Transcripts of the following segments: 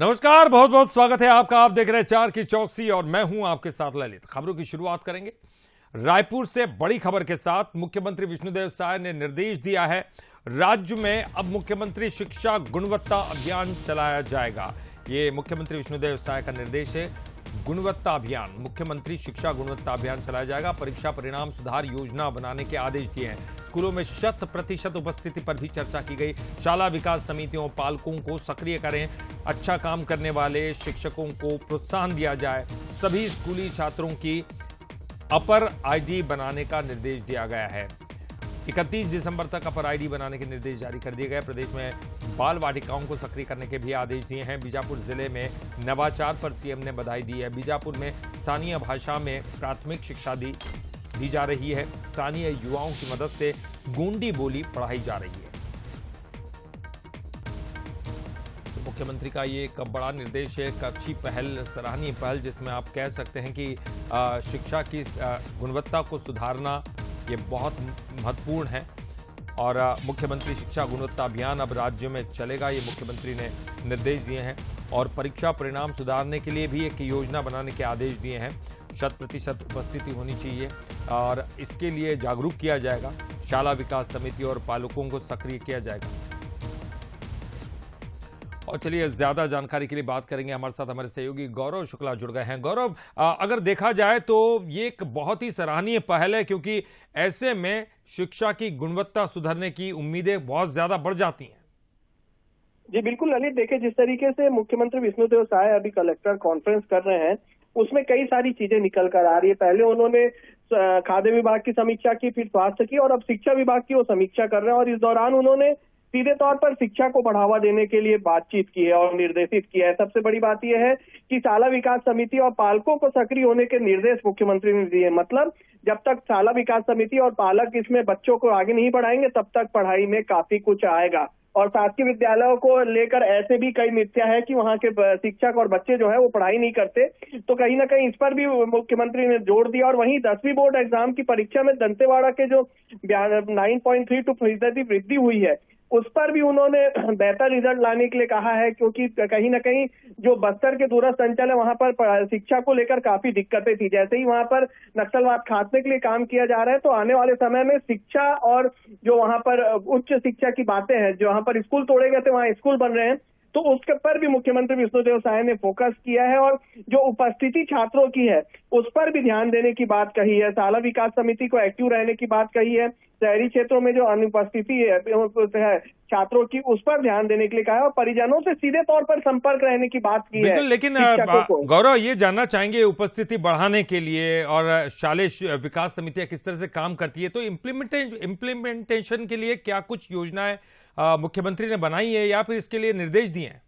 नमस्कार, बहुत बहुत स्वागत है आपका। आप देख रहे हैं चार की चौकसी और मैं हूं आपके साथ ललित। खबरों की शुरुआत करेंगे रायपुर से बड़ी खबर के साथ। मुख्यमंत्री विष्णुदेव साय ने निर्देश दिया है, राज्य में अब मुख्यमंत्री शिक्षा गुणवत्ता अभियान चलाया जाएगा। ये मुख्यमंत्री विष्णुदेव साय का निर्देश है। गुणवत्ता अभियान, मुख्यमंत्री शिक्षा गुणवत्ता अभियान चलाया जाएगा। परीक्षा परिणाम सुधार योजना बनाने के आदेश दिए हैं। स्कूलों में 100% उपस्थिति पर भी चर्चा की गई। शाला विकास समितियों, पालकों को सक्रिय करें। अच्छा काम करने वाले शिक्षकों को प्रोत्साहन दिया जाए। सभी स्कूली छात्रों की अपर आईडी बनाने का निर्देश दिया गया है। 31 दिसंबर तक अपर आईडी बनाने के निर्देश जारी कर दिए गए। प्रदेश में बाल वाटिकाओं को सक्रिय करने के भी आदेश दिए हैं। बीजापुर जिले में नवाचार पर सीएम ने बधाई दी है। बीजापुर में स्थानीय भाषा में प्राथमिक शिक्षा दी जा रही है। स्थानीय युवाओं की मदद से गोंडी बोली पढ़ाई जा रही है। तो मुख्यमंत्री का ये एक बड़ा निर्देश है, एक अच्छी पहल, सराहनीय पहल, जिसमें आप कह सकते हैं कि शिक्षा की गुणवत्ता को सुधारना ये बहुत महत्वपूर्ण है। और मुख्यमंत्री शिक्षा गुणवत्ता अभियान अब राज्य में चलेगा, ये मुख्यमंत्री ने निर्देश दिए हैं। और परीक्षा परिणाम सुधारने के लिए भी एक योजना बनाने के आदेश दिए हैं। 100% उपस्थिति होनी चाहिए और इसके लिए जागरूक किया जाएगा। शाला विकास समिति और पालकों को सक्रिय किया जाएगा। और चलिए, ज्यादा जानकारी के लिए बात करेंगे। हमारे साथ हमारे सहयोगी गौरव शुक्ला जुड़ गए हैं। गौरव, अगर देखा जाए तो ये एक बहुत ही सराहनीय पहल है, क्योंकि ऐसे में शिक्षा की गुणवत्ता सुधरने की उम्मीदें बहुत ज्यादा बढ़ जाती हैं। जी बिल्कुल ललित, देखिए जिस तरीके से मुख्यमंत्री विष्णुदेव साय अभी कलेक्टर कॉन्फ्रेंस कर रहे हैं, उसमें कई सारी चीजें निकल कर आ रही है। पहले उन्होंने खाद्य विभाग की समीक्षा की, फिर स्वास्थ्य की, और अब शिक्षा विभाग की वो समीक्षा कर रहे हैं। और इस दौरान उन्होंने सीधे तौर पर शिक्षा को बढ़ावा देने के लिए बातचीत की है और निर्देशित किया है। सबसे बड़ी बात यह है कि शाला विकास समिति और पालकों को सक्रिय होने के निर्देश मुख्यमंत्री ने दिए। मतलब जब तक शाला विकास समिति और पालक इसमें बच्चों को आगे नहीं बढ़ाएंगे, तब तक पढ़ाई में काफी कुछ आएगा। और शासकीय विद्यालयों को लेकर ऐसे भी कई मिथ्या है कि वहाँ के शिक्षक और बच्चे जो है वो पढ़ाई नहीं करते, तो कहीं ना कहीं इस पर भी मुख्यमंत्री ने जोर दिया। और वहीं 10वीं बोर्ड एग्जाम की परीक्षा में दंतेवाड़ा के जो 9.32% वृद्धि हुई है, उस पर भी उन्होंने बेहतर रिजल्ट लाने के लिए कहा है, क्योंकि कहीं ना कहीं जो बस्तर के दूरस्थ अंचल है, वहां पर शिक्षा को लेकर काफी दिक्कतें थी। जैसे ही वहां पर नक्सलवाद खात्मे के लिए काम किया जा रहा है, तो आने वाले समय में शिक्षा और जो वहां पर उच्च शिक्षा की बातें हैं, जो वहां पर स्कूल तोड़े गए थे वहां स्कूल बन रहे हैं, तो उसके पर भी मुख्यमंत्री विष्णुदेव साय ने फोकस किया है। और जो उपस्थिति छात्रों की है, उस पर भी ध्यान देने की बात कही है। शाला विकास समिति को एक्टिव रहने की बात कही है। शहरी क्षेत्रों में जो अनुपस्थिति है छात्रों की, उस पर ध्यान देने के लिए कहा है। और परिजनों से सीधे तौर पर संपर्क रहने की बात की है। लेकिन गौरव, ये जानना चाहेंगे, उपस्थिति बढ़ाने के लिए और शालेय विकास समितियां किस तरह से काम करती है, तो इम्प्लीमेंटेशन के लिए क्या कुछ योजनाएं मुख्यमंत्री ने बनाई है या फिर इसके लिए निर्देश दिए हैं?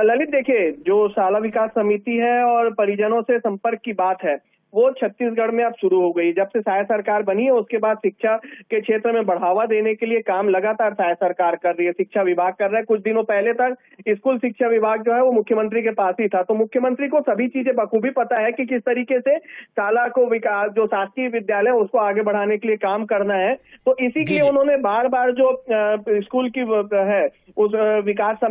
ललित, देखिए जो शाला विकास समिति है और परिजनों से संपर्क की बात है, वो छत्तीसगढ़ में अब शुरू हो गई। जब से साय सरकार बनी है, उसके बाद शिक्षा के क्षेत्र में बढ़ावा देने के लिए काम लगातार साय सरकार कर रही है, शिक्षा विभाग कर रहा है। कुछ दिनों पहले तक स्कूल शिक्षा विभाग जो है वो मुख्यमंत्री के पास ही था, तो मुख्यमंत्री को सभी चीजें बखूबी पता है कि किस तरीके से शाला को विकास, जो शासकीय विद्यालय उसको आगे बढ़ाने के लिए काम करना है। तो इसी के लिए उन्होंने बार बार जो स्कूल की है उस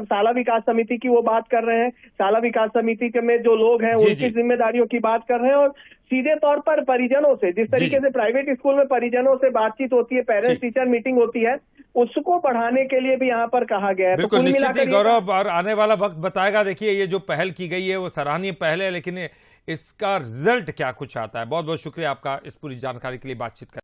शाला विकास समिति की वो बात कर रहे हैं। शाला विकास समिति के में जो लोग हैं उनकी जिम्मेदारियों की बात कर रहे हैं। और सीधे तौर पर परिजनों से, जिस तरीके से प्राइवेट स्कूल में परिजनों से बातचीत होती है, पेरेंट्स टीचर मीटिंग होती है, उसको बढ़ाने के लिए भी यहाँ पर कहा गया है। बिल्कुल, तो निश्चित ही गौरव, और आने वाला वक्त बताएगा। देखिए, ये जो पहल की गई है वो सराहनीय पहल है, लेकिन इसका रिजल्ट क्या कुछ आता है। बहुत बहुत शुक्रिया आपका इस पूरी जानकारी के लिए बातचीत कर